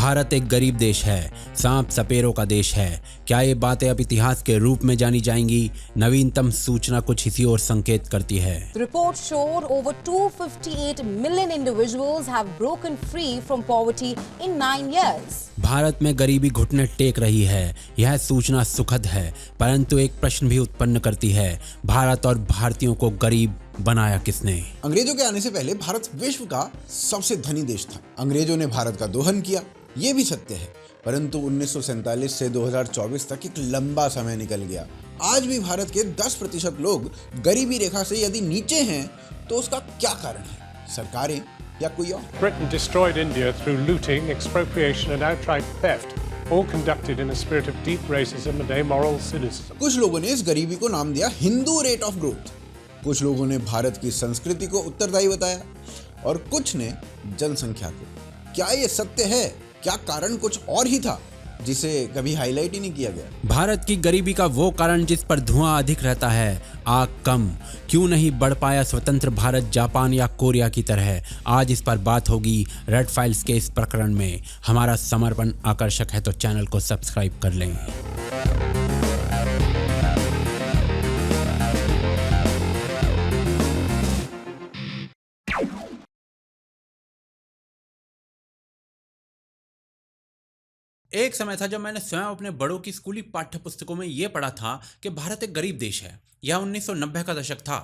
भारत एक गरीब देश है, सांप सपेरों का देश है। क्या ये बातें अब इतिहास के रूप में जानी जाएंगी? नवीनतम सूचना कुछ इसी ओर संकेत करती है। The report showed over 258 million individuals have broken free from poverty in 9 years. Bharat में गरीबी घुटने टेक रही है। यह सूचना सुखद है, परंतु एक प्रश्न भी उत्पन्न करती है। भारत और भारतीयों को गरीब बनाया किसने? अंग्रेजों के आने से पहले भारत विश्व का सबसे धनी देश था। अंग्रेजों ने भारत का दोहन किया, ये भी सत्य है, परंतु 1947 से 2024 तक एक लंबा समय निकल गया। आज भी भारत के 10% लोग गरीबी रेखा से यदि नीचे हैं, तो उसका क्या कारण है? सरकारें या कोई और? Britain destroyed India through looting, expropriation and outright theft, all conducted in a spirit of deep racism and amoral cynicism. कुछ लोगों ने इस गरीबी को नाम दिया हिंदू रेट ऑफ ग्रोथ, कुछ लोगों ने भारत की संस्कृति को उत्तरदायी बताया और कुछ ने जनसंख्या को। क्या ये सत्य है? क्या कारण कुछ और ही था जिसे कभी हाईलाइट ही नहीं किया गया? भारत की गरीबी का वो कारण जिस पर धुआं अधिक रहता है, आग कम। क्यों नहीं बढ़ पाया स्वतंत्र भारत जापान या कोरिया की तरह? आज इस पर बात होगी रेड फाइल्स के इस प्रकरण में। हमारा समर्पण आकर्षक है तो चैनल को सब्सक्राइब कर लें। एक समय था जब मैंने स्वयं अपने बड़ों की स्कूली पाठ्य पुस्तकों में यह पढ़ा था कि भारत एक गरीब देश है। यह 1990 का दशक था।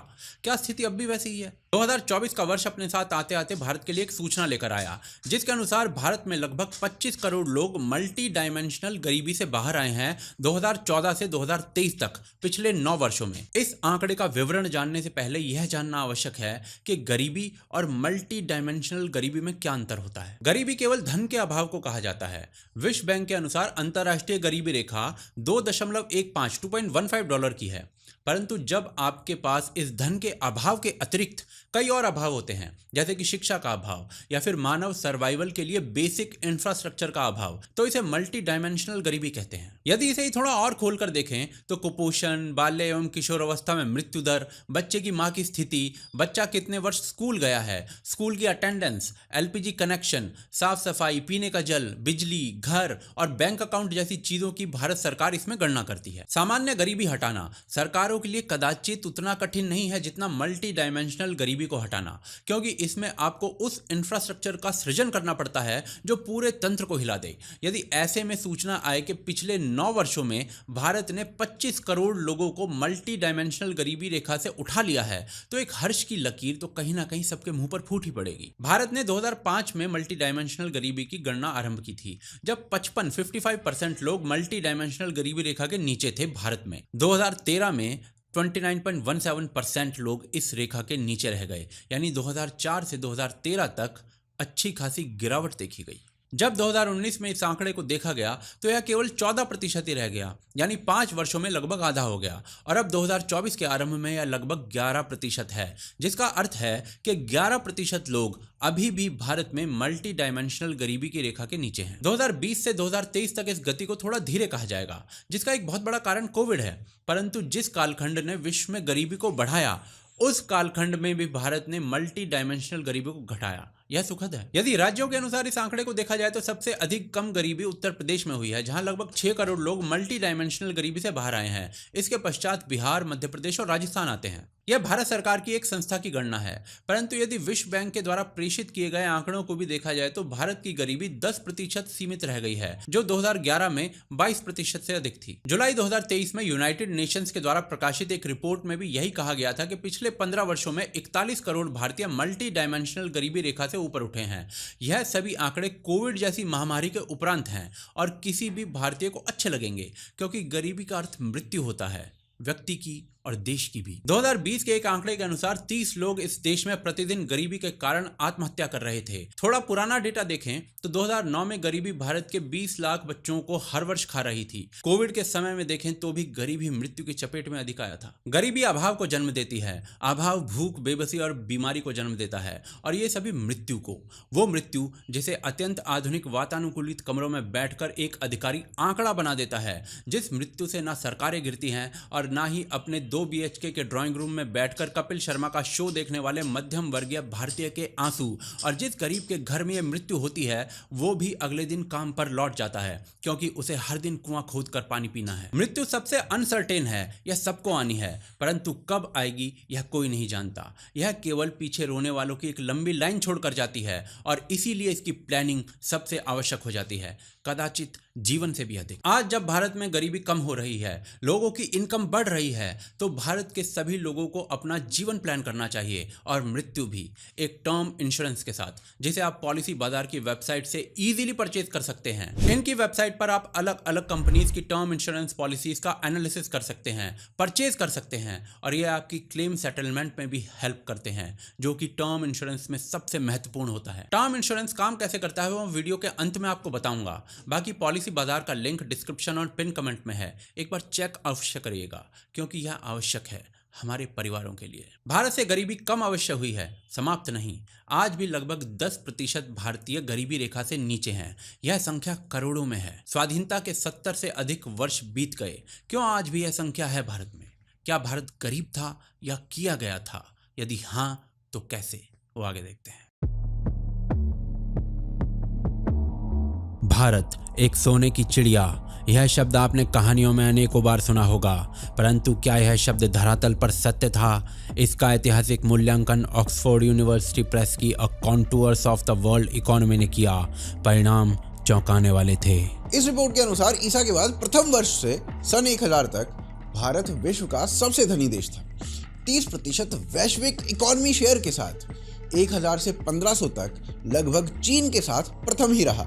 क्या स्थिति अब भी वैसी ही है? 2024 का वर्ष अपने साथ आते आते भारत के लिए एक सूचना लेकर आया, जिसके अनुसार भारत में लगभग 25 करोड़ लोग मल्टी डायमेंशनल गरीबी से बाहर आए हैं 2014 से 2023 तक, पिछले 9 वर्षों में। इस आंकड़े का विवरण जानने से पहले यह जानना आवश्यक है कि गरीबी और मल्टी डायमेंशनल गरीबी में क्या अंतर होता है। गरीबी केवल धन के अभाव को कहा जाता है। विश्व बैंक के अनुसार अंतरराष्ट्रीय गरीबी रेखा 2.15 डॉलर की है, परंतु जब आपके पास इस धन के अभाव के अतिरिक्त कई और अभाव होते हैं, जैसे कि शिक्षा का अभाव या फिर मानव सर्वाइवल के लिए बेसिक इंफ्रास्ट्रक्चर का अभाव, तो इसे मल्टी डायमेंशनल गरीबी कहते हैं। यदि इसे ही थोड़ा और खोलकर देखें तो कुपोषण, बाल्य एवं किशोर अवस्था में मृत्यु दर, बच्चे की मां की स्थिति, बच्चा कितने वर्ष स्कूल गया है, स्कूल की अटेंडेंस, एलपीजी कनेक्शन, साफ सफाई, पीने का जल, बिजली, घर और बैंक अकाउंट जैसी चीजों की भारत सरकार इसमें गणना करती है। सामान्य गरीबी हटाना सरकारों के लिए कदाचित उतना कठिन नहीं है जितना मल्टी डायमेंशनल गरीबी को हटाना, क्योंकि इसमें आपको उस इंफ्रास्ट्रक्चर का सृजन करना पड़ता है जो पूरे तंत्र को हिला दे। यदि ऐसे में सूचना आए कि पिछले 9 वर्षों में भारत ने 25 करोड़ लोगों को मल्टी डायमेंशनल गरीबी रेखा से उठा लिया है, तो एक हर्ष की लकीर तो कहीं ना कहीं सबके मुंह पर फूट ही पड़ेगी। भारत ने 2005 में मल्टी डायमेंशनल गरीबी की गणना आरंभ की थी, जब 55% लोग मल्टी डायमेंशनल गरीबी रेखा के नीचे थे भारत में। 2013 में 29.17% लोग इस रेखा के नीचे रह गए, यानी 2004 से 2013 तक अच्छी खासी गिरावट देखी गई। जब 2019 में इस आंकड़े को देखा गया तो यह केवल 14% ही रह गया, यानी 5 वर्षों में लगभग आधा हो गया, और अब 2024 के आरंभ में यह लगभग 11% है, जिसका अर्थ है कि 11% लोग अभी भी भारत में मल्टी डायमेंशनल गरीबी की रेखा के नीचे हैं। 2020 से 2023 तक इस गति को थोड़ा धीरे कहा जाएगा, जिसका एक बहुत बड़ा कारण कोविड है, परंतु जिस कालखंड ने विश्व में गरीबी को बढ़ाया, उस कालखंड में भी भारत ने मल्टी डायमेंशनल गरीबी को घटाया। यह सुखद है। यदि राज्यों के अनुसार इस आंकड़े को देखा जाए तो सबसे अधिक कम गरीबी उत्तर प्रदेश में हुई है, जहां लगभग 6 करोड़ लोग मल्टी डायमेंशनल गरीबी से बाहर आए हैं। इसके पश्चात बिहार, मध्य प्रदेश और राजस्थान आते हैं। यह भारत सरकार की एक संस्था की गणना है, परंतु यदि विश्व बैंक के द्वारा प्रेषित किए गए आंकड़ों को भी देखा जाए तो भारत की गरीबी 10% सीमित रह गई है, जो 2011 में 22% से अधिक थी। जुलाई 2023 में यूनाइटेड नेशंस के द्वारा प्रकाशित एक रिपोर्ट में भी यही कहा गया था कि पिछले 15 वर्षों में 41 करोड़ भारतीय मल्टी डायमेंशनल गरीबी रेखा से ऊपर उठे हैं। यह सभी आंकड़े कोविड जैसी महामारी के उपरांत हैं और किसी भी भारतीय को अच्छे लगेंगे, क्योंकि गरीबी का अर्थ मृत्यु होता है, व्यक्ति की और देश की भी। 2020 के एक आंकड़े के अनुसार 30 लोग इस देश में प्रतिदिन गरीबी के कारण आत्महत्या कर रहे थे। थोड़ा पुराना डेटा देखें तो 2009 में गरीबी भारत के 20 लाख बच्चों को हर वर्ष खा रही थी। कोविड के समय में देखें तो भी गरीबी मृत्यु की चपेट में अधिक आया था। गरीबी अभाव को जन्म देती है, अभाव भूख, बेबसी और बीमारी को जन्म देता है, और ये सभी मृत्यु को, वो मृत्यु जिसे अत्यंत आधुनिक वातानुकूलित कमरों में बैठकर एक अधिकारी आंकड़ा बना देता है, जिस मृत्यु से ना सरकारें गिरती हैं और ना ही अपने 2 BHK के ड्राइंग रूम में बैठकर कपिल शर्मा का शो देखने वाले मध्यम वर्गीय भारतीय के आंसू और जिस गरीब के घर में ये मृत्यु होती है वो भी अगले दिन काम पर लौट जाता है क्योंकि उसे हर दिन कुआं खोद कर पानी पीना है। मृत्यु सबसे अनसर्टेन है, यह सबको आनी है, परंतु कब आएगी यह कोई नहीं जानता। यह केवल पीछे रोने वालों की एक लंबी लाइन छोड़कर जाती है और इसीलिए इसकी प्लानिंग सबसे आवश्यक हो जाती है, कदाचित जीवन से भी अधिक। आज जब भारत में गरीबी कम हो रही है, लोगों की इनकम बढ़ रही है, तो भारत के सभी लोगों को अपना जीवन प्लान करना चाहिए और मृत्यु भी एक टर्म इंश्योरेंस के साथ, जिसे आप पॉलिसी बाजार की वेबसाइट से इजीली परचेज कर सकते हैं। इनकी वेबसाइट पर आप अलग अलग कंपनीज की टर्म इंश्योरेंस पॉलिसीज का एनालिसिस कर सकते हैं, परचेज कर सकते हैं और ये आपकी क्लेम सेटलमेंट में भी हेल्प करते हैं, जो कि टर्म इंश्योरेंस में सबसे महत्वपूर्ण होता है। टर्म इंश्योरेंस काम कैसे करता है वो वीडियो के अंत में आपको बताऊंगा। बाकी पॉलिसी बाजार का लिंक डिस्क्रिप्शन और पिन कमेंट में है, एक बार चेक अवश्य करिएगा क्योंकि यह आवश्यक है हमारे परिवारों के लिए। भारत से गरीबी कम अवश्य हुई है, समाप्त नहीं। आज भी लगभग 10% भारतीय गरीबी रेखा से नीचे हैं। यह संख्या करोड़ों में है। स्वाधीनता के 70 से अधिक वर्ष बीत गए, क्यों आज भी यह संख्या है भारत में? क्या भारत गरीब था या किया गया था? यदि हाँ तो कैसे, वो आगे देखते हैं। भारत एक सोने की चिड़िया, यह शब्द आपने कहानियों में अनेकों बार सुना होगा, परंतु क्या यह शब्द धरातल पर सत्य था? इसका ऐतिहासिक मूल्यांकन ऑक्सफोर्ड यूनिवर्सिटी प्रेस की uh contours of the world economy ने किया। परिणाम चौंकाने वाले थे। इस रिपोर्ट के अनुसार ईसा के बाद प्रथम वर्ष से सन 1000 तक भारत विश्व का सबसे धनी देश था। 30% वैश्विक इकोनॉमी शेयर के साथ 1000 से 1500 तक लगभग चीन के साथ प्रथम ही रहा।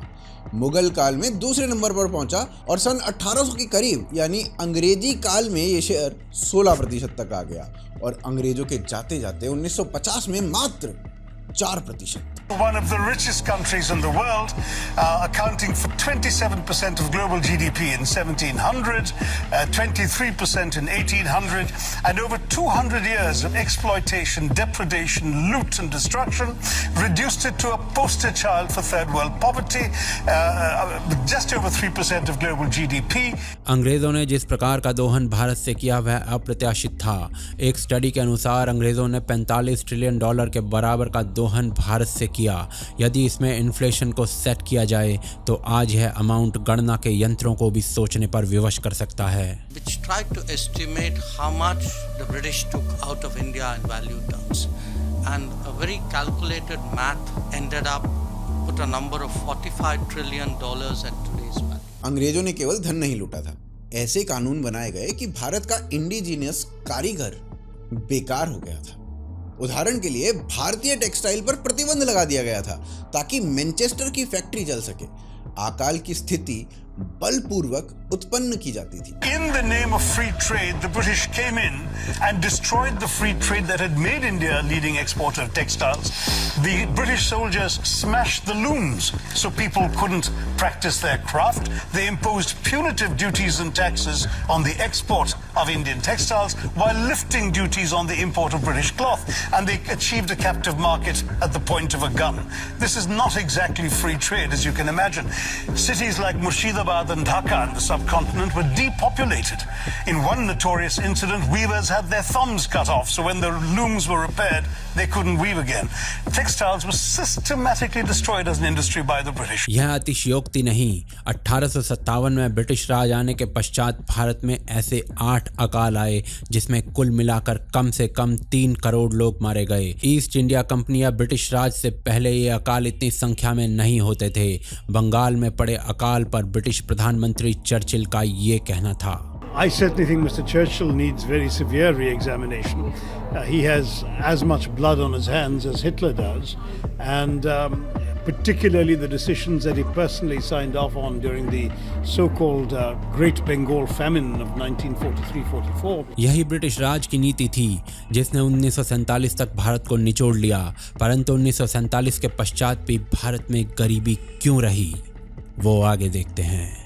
मुगल काल में दूसरे नंबर पर पहुंचा और सन 1800 के करीब यानी अंग्रेजी काल में ये शेयर 16% तक आ गया और अंग्रेजों के जाते जाते 1950 में मात्र 4%। One of the richest countries in the world, accounting for 27% of global GDP in 1700, 23% in 1800, and over 200 years of exploitation, depredation, loot and destruction, reduced it to a poster child for third world poverty, just over 3% of global GDP. अंग्रेजों ने जिस प्रकार का दोहन भारत से किया वह अप्रत्याशित था। एक स्टडी के अनुसार अंग्रेजों ने $45 ट्रिलियन के बराबर का दोहन भारत से किया। यदि इसमें इन्फ्लेशन को सेट किया जाए तो आज यह अमाउंट गणना के यंत्रों को भी सोचने पर विवश कर सकता है। Which tried to estimate how much the British took out of India in value terms, and a very calculated math ended up with a number of $45 trillion at today's value. अंग्रेजों ने केवल धन नहीं लूटा था, ऐसे कानून बनाए गए कि भारत का इंडिजीनियस कारीगर बेकार हो गया था। उदाहरण के लिए भारतीय टेक्सटाइल पर प्रतिबंध लगा दिया गया था ताकि मैनचेस्टर की फैक्ट्री चल सके। अकाल की स्थिति बलपूर्वक उत्पन्न की जाती थी। In the name of free trade, the British came in and destroyed the free trade that had made India a leading exporter of textiles. The British soldiers smashed the looms so people couldn't practice their craft. They imposed punitive duties and taxes on the export of Indian textiles while lifting duties on the import of British cloth, and they achieved a captive market at the point of a gun. This is not exactly free trade, as you can imagine. Cities like Murshidabad and Dhaka in the subcontinent were depopulated. In one notorious incident, weavers had their thumbs cut off, so when the looms were repaired, they couldn't weave again. Textiles were systematically destroyed as an industry by the British. यह अतिशयोक्ति नहीं। 1857 में British राज आने के पश्चात भारत में ऐसे 8 अकाल आए जिसमें कुल मिलाकर कम से कम 3 करोड़ लोग मारे गए। ईस्ट इंडिया कंपनी या ब्रिटिश राज से पहले ये अकाल इतनी संख्या में नहीं होते थे। बंगाल में पड़े अकाल पर ब्रिटिश प्रधानमंत्री चर्चिल का ये कहना था। I certainly think Mr. Churchill needs very severe re-examination. He has as much blood on his hands as Hitler does, and particularly the decisions that he personally signed off on during the so-called Great Bengal Famine of 1943-44. यही British राज की नीति थी जिसने 1947 तक भारत को निचोड़ लिया, परंतु 1947 के पश्चात भी भारत में गरीबी क्यों रही, वो आगे देखते हैं।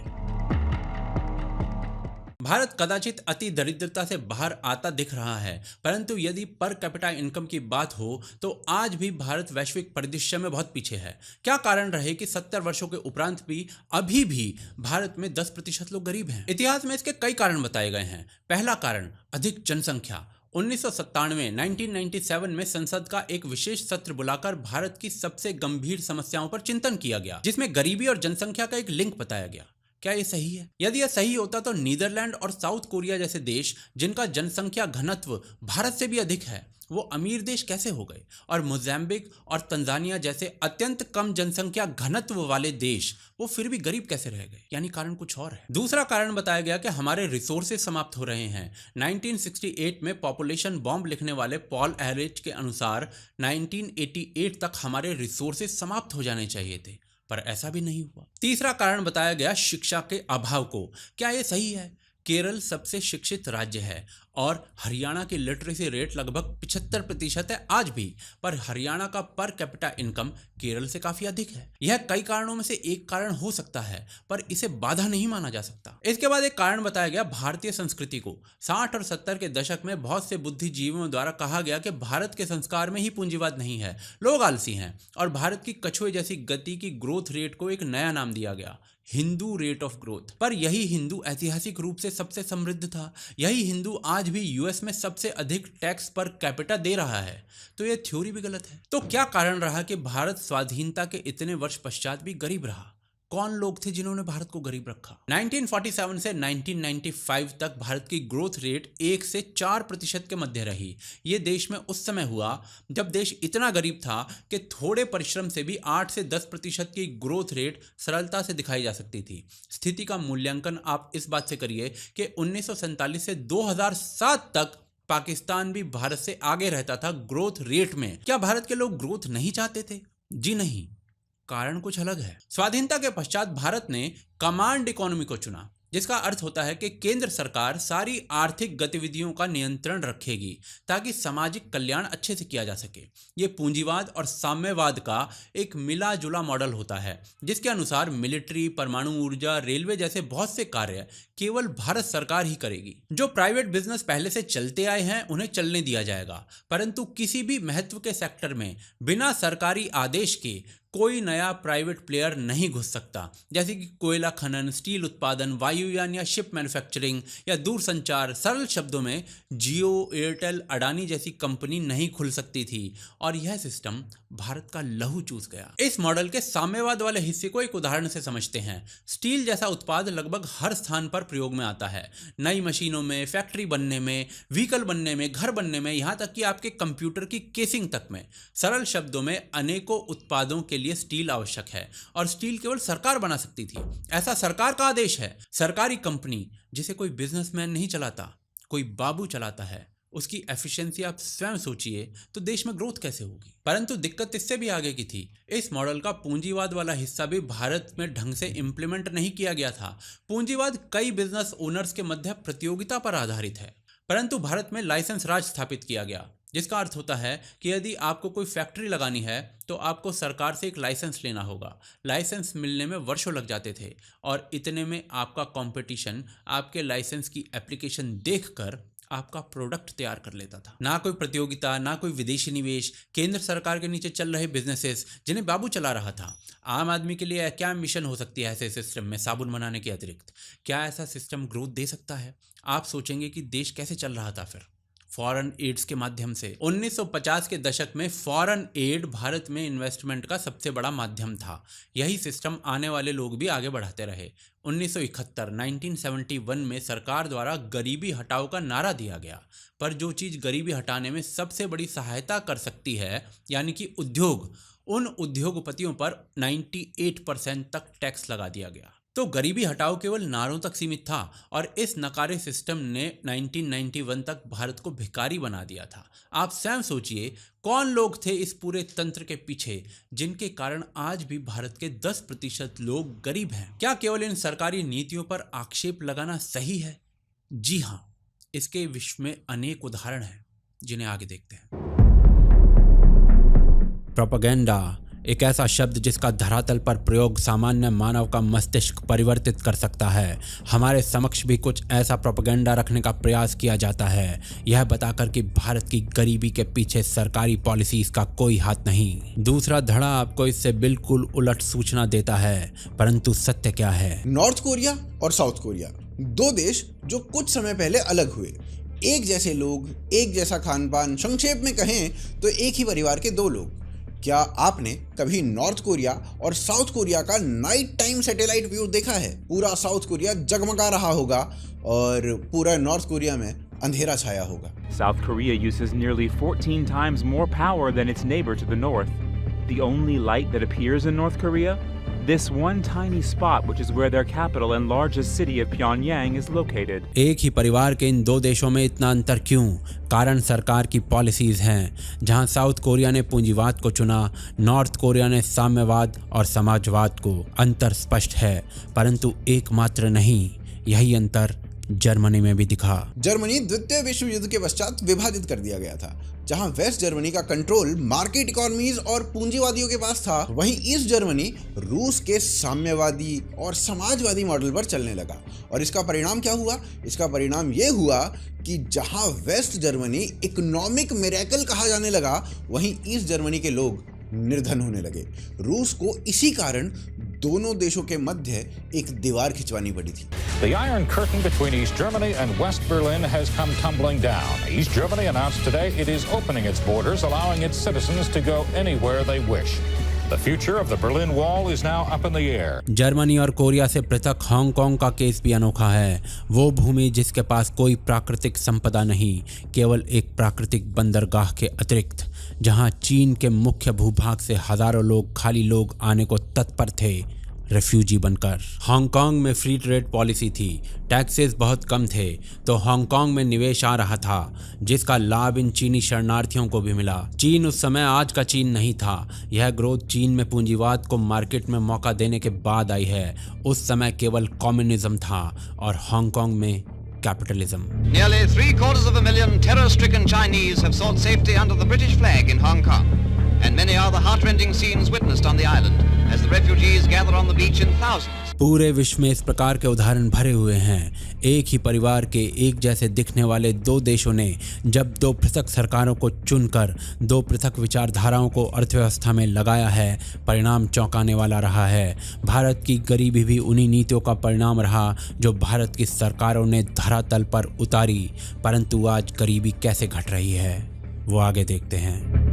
भारत कदाचित अति दरिद्रता से बाहर आता दिख रहा है, परंतु यदि पर कैपिटा इनकम की बात हो तो आज भी भारत वैश्विक परिदृश्य में बहुत पीछे है। क्या कारण रहे कि 70 वर्षों के उपरांत भी अभी भी भारत में 10% लोग गरीब हैं? इतिहास में इसके कई कारण बताए गए हैं। पहला कारण अधिक जनसंख्या। 1997 में संसद का एक विशेष सत्र बुलाकर भारत की सबसे गंभीर समस्याओं पर चिंतन किया गया, जिसमें गरीबी और जनसंख्या का एक लिंक बताया गया। क्या ये सही है? यदि यह सही होता तो नीदरलैंड और साउथ कोरिया जैसे देश, जिनका जनसंख्या घनत्व भारत से भी अधिक है, वो अमीर देश कैसे हो गए? और मोजाम्बिक और तंजानिया जैसे अत्यंत कम जनसंख्या घनत्व वाले देश वो फिर भी गरीब कैसे रह गए? यानी कारण कुछ और है। दूसरा कारण बताया गया कि हमारे रिसोर्सेज समाप्त हो रहे हैं। 1968 में पॉपुलेशन बॉम्ब लिखने वाले पॉल एहरिच के अनुसार 1988 तक हमारे रिसोर्सेज समाप्त हो जाने चाहिए थे, पर ऐसा भी नहीं हुआ। तीसरा कारण बताया गया शिक्षा के अभाव को। क्या ये सही है? केरल सबसे शिक्षित राज्य है और हरियाणा की लिटरेसी रेट लगभग 75% है आज भी, पर हरियाणा का पर कैपिटा इनकम केरल से काफी अधिक है। यह कई कारणों में से एक कारण हो सकता है, पर इसे बाधा नहीं माना जा सकता। इसके बाद एक कारण बताया गया भारतीय संस्कृति को। 60 और 70 के दशक में बहुत से बुद्धिजीवियों द्वारा कहा गया कि भारत के संस्कार में ही पूंजीवाद नहीं है, लोग आलसी हैं, और भारत की कछुए जैसी गति की ग्रोथ रेट को एक नया नाम दिया गया, हिंदू रेट ऑफ ग्रोथ। पर यही हिंदू ऐतिहासिक रूप से सबसे समृद्ध था, यही हिंदू आज भी यूएस में सबसे अधिक टैक्स पर कैपिटा दे रहा है, तो यह थ्योरी भी गलत है। तो क्या कारण रहा कि भारत स्वाधीनता के इतने वर्ष पश्चात भी गरीब रहा? कौन लोग थे जिन्होंने भारत को गरीब रखा? 1947 से 1995 तक भारत की ग्रोथ रेट 1 से 4% के मध्य रही। ये देश में उस समय हुआ जब देश इतना गरीब था कि थोड़े परिश्रम से भी 8 से 10% की ग्रोथ रेट सरलता से दिखाई जा सकती थी। स्थिति का मूल्यांकन आप इस बात से करिए कि 1947 से 2007 तक पाकिस्तान भी भारत से आगे रहता था ग्रोथ रेट में। क्या भारत के लोग ग्रोथ नहीं चाहते थे? जी नहीं, कारण कुछ अलग है। स्वाधीनता के पश्चात भारत ने कमांड इकोनॉमी को चुना, जिसका अर्थ होता है कि केंद्र सरकार सारी आर्थिक गतिविधियों का नियंत्रण रखेगी ताकि सामाजिक कल्याण अच्छे से किया जा सके। ये पूंजीवाद और साम्यवाद का एक मिला जुला मॉडल होता है, जिसके अनुसार मिलिट्री, परमाणु ऊर्जा, रेलवे जैसे बहुत से कार्य केवल भारत सरकार ही करेगी। जो प्राइवेट बिजनेस पहले से चलते आए हैं उन्हें चलने दिया जाएगा, परंतु किसी भी महत्व के सेक्टर में बिना सरकारी आदेश के कोई नया प्राइवेट प्लेयर नहीं घुस सकता, जैसे कि कोयला खनन, स्टील उत्पादन, वायुयान या शिप मैन्युफैक्चरिंग या दूरसंचार। सरल शब्दों में जियो, एयरटेल, अडानी जैसी कंपनी नहीं खुल सकती थी, और यह सिस्टम भारत का लहू चूस गया। इस मॉडल के साम्यवाद वाले हिस्से को एक उदाहरण से समझते हैं। स्टील जैसा उत्पाद लगभग हर स्थान पर प्रयोग में आता है, नई मशीनों में, फैक्ट्री बनने में, व्हीकल बनने में, घर बनने में, यहाँ तक कि आपके कंप्यूटर की केसिंग तक में। सरल शब्दों में अनेकों उत्पादों के लिए स्टील आवश्यक है, और स्टील केवल सरकार बना सकती थी। ऐसा सरकार का आदेश है। सरकारी कंपनी जिसे कोई बिजनेसमैन नहीं चलाता, कोई बाबू चलाता है, उसकी एफिशिएंसी आप स्वयं सोचिए तो देश में ग्रोथ कैसे होगी। परंतु दिक्कत इससे भी आगे की थी। इस मॉडल का पूंजीवाद वाला हिस्सा भी भारत में ढंग से इंप्लीमेंट नहीं किया गया था। पूंजीवाद कई बिजनेस ओनर्स के मध्य प्रतियोगिता पर आधारित है, परंतु भारत में लाइसेंस राज स्थापित किया गया, जिसका अर्थ होता है कि यदि आपको कोई फैक्ट्री लगानी है तो आपको सरकार से एक लाइसेंस लेना होगा। लाइसेंस मिलने में वर्षों लग जाते थे, और इतने में आपका कंपटीशन आपके लाइसेंस की एप्लीकेशन देखकर आपका प्रोडक्ट तैयार कर लेता था। ना कोई प्रतियोगिता, ना कोई विदेशी निवेश, केंद्र सरकार के नीचे चल रहे बिजनेसेस जिन्हें बाबू चला रहा था। आम आदमी के लिए क्या मिशन हो सकती है ऐसे सिस्टम में साबुन बनाने के अतिरिक्त? क्या ऐसा सिस्टम ग्रोथ दे सकता है? आप सोचेंगे कि देश कैसे चल रहा था फिर? फॉरेन एड्स के माध्यम से। 1950 के दशक में फॉरेन एड भारत में इन्वेस्टमेंट का सबसे बड़ा माध्यम था। यही सिस्टम आने वाले लोग भी आगे बढ़ाते रहे। 1971 में सरकार द्वारा गरीबी हटाओ का नारा दिया गया, पर जो चीज़ गरीबी हटाने में सबसे बड़ी सहायता कर सकती है, यानी कि उद्योग, उन उद्योगपतियों पर 98% तक टैक्स लगा दिया गया। तो गरीबी हटाओ केवल नारों तक सीमित था, और इस नकारे सिस्टम ने 1991 तक भारत को भिखारी बना दिया था। आप स्वयं सोचिए कौन लोग थे इस पूरे तंत्र के पीछे, जिनके कारण आज भी भारत के 10% लोग गरीब हैं। क्या केवल इन सरकारी नीतियों पर आक्षेप लगाना सही है? जी हाँ, इसके विश्व में अनेक उदाहरण हैं जिन्हें आगे देखते हैं। प्रोपेगेंडा एक ऐसा शब्द जिसका धरातल पर प्रयोग सामान्य मानव का मस्तिष्क परिवर्तित कर सकता है। हमारे समक्ष भी कुछ ऐसा प्रोपेगेंडा रखने का प्रयास किया जाता है, यह बताकर कि भारत की गरीबी के पीछे सरकारी पॉलिसीज का कोई हाथ नहीं। दूसरा धड़ा आपको इससे बिल्कुल उलट सूचना देता है, परंतु सत्य क्या है? नॉर्थ कोरिया और साउथ कोरिया, दो देश जो कुछ समय पहले अलग हुए। एक जैसे लोग, एक जैसा खान पान, संक्षेप में कहें तो एक ही परिवार के दो लोग। क्या आपने कभी नॉर्थ कोरिया और साउथ कोरिया का नाइट टाइम सैटेलाइट व्यू देखा है? पूरा साउथ कोरिया जगमगा रहा होगा और पूरा नॉर्थ कोरिया में अंधेरा छाया होगा। South Korea uses nearly 14 times more power than its neighbor to the north. The only light that appears in North Korea? This one tiny spot, which is where their capital and largest city of Pyongyang is located. एक ही परिवार के इन दो देशों में इतना अंतर क्यों? कारण सरकार की पॉलिसीज हैं। जहां साउथ कोरिया ने पूंजीवाद को चुना, नॉर्थ कोरिया ने साम्यवाद और समाजवाद को। अंतर स्पष्ट है, परंतु एकमात्र नहीं। यही अंतर जर्मनी में भी दिखा। जर्मनी द्वितीय विश्व युद्ध के पश्चात विभाजित कर दिया गया था। जहां वेस्ट जर्मनी का कंट्रोल मार्केट इकोनॉमीज और पूंजीवादियों के पास था, वहीं ईस्ट जर्मनी रूस के साम्यवादी और समाजवादी मॉडल पर चलने लगा। और इसका परिणाम क्या हुआ? इसका परिणाम ये हुआ कि जहां वेस्ट जर्मनी इकोनॉमिक मिरेकल कहा जाने लगा, वहीं ईस्ट जर्मनी के लोग निर्धन होने लगे। रूस को इसी कारण दोनों देशों के मध्य एक दीवार खिंचवानी पड़ी थी। The Iron Curtain between East Germany and West Berlin has come tumbling down. East Germany announced today it is opening its borders, allowing its citizens to go anywhere they wish. The future of the Berlin Wall is now up in the air. Germany और Korea से पृथक Hong Kong का case भी अनोखा है। वो भूमि जिसके पास कोई प्राकृतिक संपदा नहीं, केवल एक प्राकृतिक बंदरगाह के अतिरिक्त, जहां चीन के मुख्य भूभाग से हजारों लोग, खाली लोग आने को तत्पर थे, रेफ्यूजी बनकर। हांगकांग में फ्री ट्रेड पॉलिसी थी, टैक्सेस बहुत कम थे, तो हांगकांग में निवेश आ रहा था, जिसका लाभ इन चीनी शरणार्थियों को भी मिला। चीन उस समय आज का चीन नहीं था। यह ग्रोथ चीन में पूंजीवाद को मार्केट में मौका देने के बाद आई है। उस समय केवल कम्युनिज्म था और हांगकांग में capitalism. Nearly 750,000 terror-stricken Chinese have sought safety under the British flag in Hong Kong, and many are the heart-rending scenes witnessed on the island as the refugees gather on the beach in thousands. पूरे विश्व में इस प्रकार के उदाहरण भरे हुए हैं। एक ही परिवार के एक जैसे दिखने वाले दो देशों ने जब दो पृथक सरकारों को चुनकर दो पृथक विचारधाराओं को अर्थव्यवस्था में लगाया है, परिणाम चौंकाने वाला रहा है। भारत की गरीबी भी उन्हीं नीतियों का परिणाम रहा जो भारत की सरकारों ने धरातल पर उतारी। परंतु आज गरीबी कैसे घट रही है, वो आगे देखते हैं।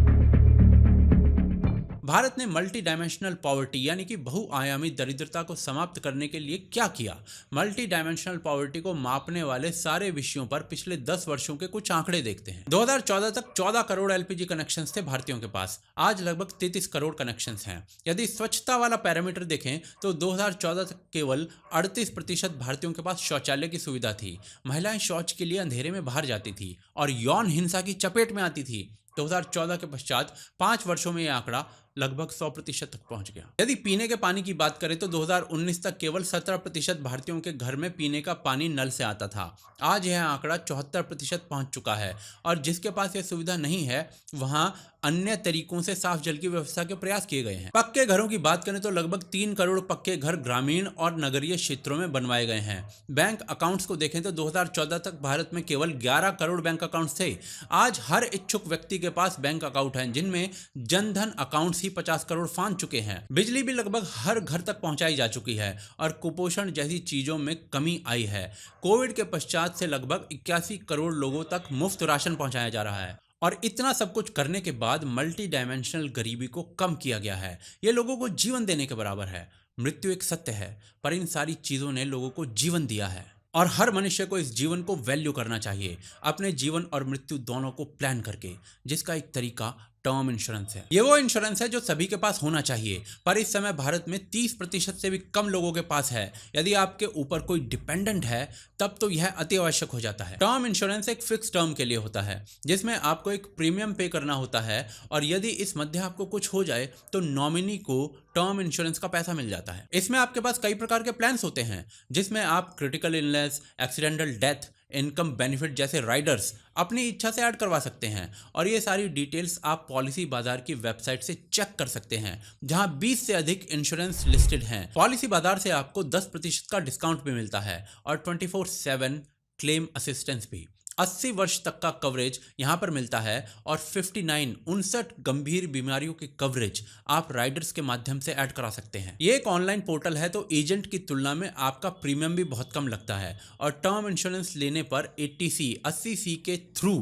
भारत ने मल्टी डायमेंशनल पॉवर्टी यानी कि बहुआयामी दरिद्रता को समाप्त करने के लिए क्या किया? मल्टी डायमेंशनल पॉवर्टी को मापने वाले सारे विषयों पर पिछले 10 वर्षों के कुछ आंकड़े देखते हैं। 2014 तक 14 करोड़ एलपीजी कनेक्शंस थे भारतीयों के पास, आज लगभग 33 करोड़ कनेक्शंस हैं। यदि स्वच्छता वाला पैरामीटर देखें तो 2014 तक केवल 38% भारतीयों के पास शौचालय की सुविधा थी। महिलाएं शौच के लिए अंधेरे में बाहर जाती थी और यौन हिंसा की चपेट में आती थी। 2014 के पश्चात 5 वर्षों में यह आंकड़ा लगभग 100% तक पहुंच गया। यदि पीने के पानी की बात करें तो 2019 तक केवल 17% भारतीयों के घर में पीने का पानी नल से आता था। आज यह आंकड़ा 74% पहुंच चुका है और जिसके पास यह सुविधा नहीं है, वहां अन्य तरीकों से साफ जल की व्यवस्था के प्रयास किए गए हैं। पक्के घरों की बात करें तो लगभग 3 करोड़ पक्के घर ग्रामीण और नगरीय क्षेत्रों में बनवाए गए हैं। बैंक अकाउंट्स को देखें तो 2014 तक भारत में केवल 11 करोड़ बैंक अकाउंट्स थे। आज हर इच्छुक व्यक्ति के पास बैंक अकाउंट हैं, जिनमें जनधन अकाउंट्स 50 करोड़ फांद चुके हैं। बिजली भी लगभग हर घर तक पहुंचाई जा चुकी है और कुपोषण जैसी चीजों में कमी आई है। कोविड के पश्चात से लगभग 81 करोड़ लोगों तक मुफ्त राशन पहुंचाया जा रहा है। और इतना सब कुछ करने के बाद मल्टी डायमेंशनल गरीबी को कम किया गया है। ये लोगों को जीवन देने के बराबर है। मृत्यु एक सत्य है, पर इन सारी चीजों ने लोगों को जीवन दिया है और हर मनुष्य को इस जीवन को वैल्यू करना चाहिए, अपने जीवन और मृत्यु दोनों को प्लान करके, जिसका एक तरीका टर्म इंश्योरेंस है। ये वो इंश्योरेंस है जो सभी के पास होना चाहिए, पर इस समय भारत में 30% से भी कम लोगों के पास है। यदि आपके ऊपर कोई डिपेंडेंट है तब तो यह अति आवश्यक हो जाता है। टर्म इंश्योरेंस एक फिक्स टर्म के लिए होता है, जिसमें आपको एक प्रीमियम पे करना होता है और यदि इस मध्य आपको कुछ हो जाए तो नॉमिनी को टर्म इंश्योरेंस का पैसा मिल जाता है। इसमें आपके पास कई प्रकार के प्लान्स होते हैं, जिसमें आप critical illness, accidental death income benefit जैसे राइडर्स अपनी इच्छा से ऐड करवा सकते हैं और ये सारी डिटेल्स आप पॉलिसी बाजार की वेबसाइट से चेक कर सकते हैं, जहां 20 से अधिक इंश्योरेंस लिस्टेड हैं। पॉलिसी बाजार से आपको 10% का डिस्काउंट भी मिलता है और 24/7 क्लेम असिस्टेंस भी। 80 वर्ष तक का कवरेज यहां पर मिलता है और 59 गंभीर बीमारियों की कवरेज आप राइडर्स के माध्यम से ऐड करा सकते हैं। ये एक ऑनलाइन पोर्टल है तो एजेंट की तुलना में आपका प्रीमियम भी बहुत कम लगता है और टर्म इंश्योरेंस लेने पर 80C के थ्रू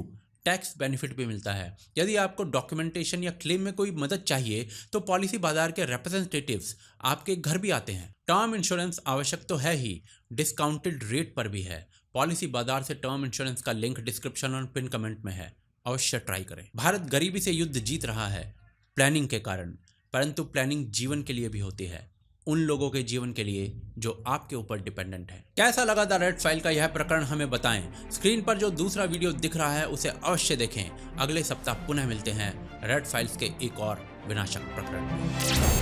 टैक्स बेनिफिट भी मिलता है। यदि आपको डॉक्यूमेंटेशन या क्लेम में कोई मदद चाहिए तो पॉलिसी बाजार के रिप्रेजेंटेटिव्स आपके घर भी आते हैं। टर्म इंश्योरेंस आवश्यक तो है ही, डिस्काउंटेड रेट पर भी है। पॉलिसी बाजार से टर्म इंश्योरेंस का लिंक डिस्क्रिप्शन और पिन कमेंट में है, अवश्य ट्राई करें। भारत गरीबी से युद्ध जीत रहा है प्लानिंग के कारण, परंतु प्लानिंग जीवन के लिए भी होती है, उन लोगों के जीवन के लिए जो आपके ऊपर डिपेंडेंट है। कैसा लगा द रेड फाइल का यह प्रकरण हमें बताएं। स्क्रीन पर जो दूसरा वीडियो दिख रहा है उसे अवश्य देखें। अगले सप्ताह पुनः मिलते हैं रेड फाइल्स के एक और विनाशक प्रकरण में।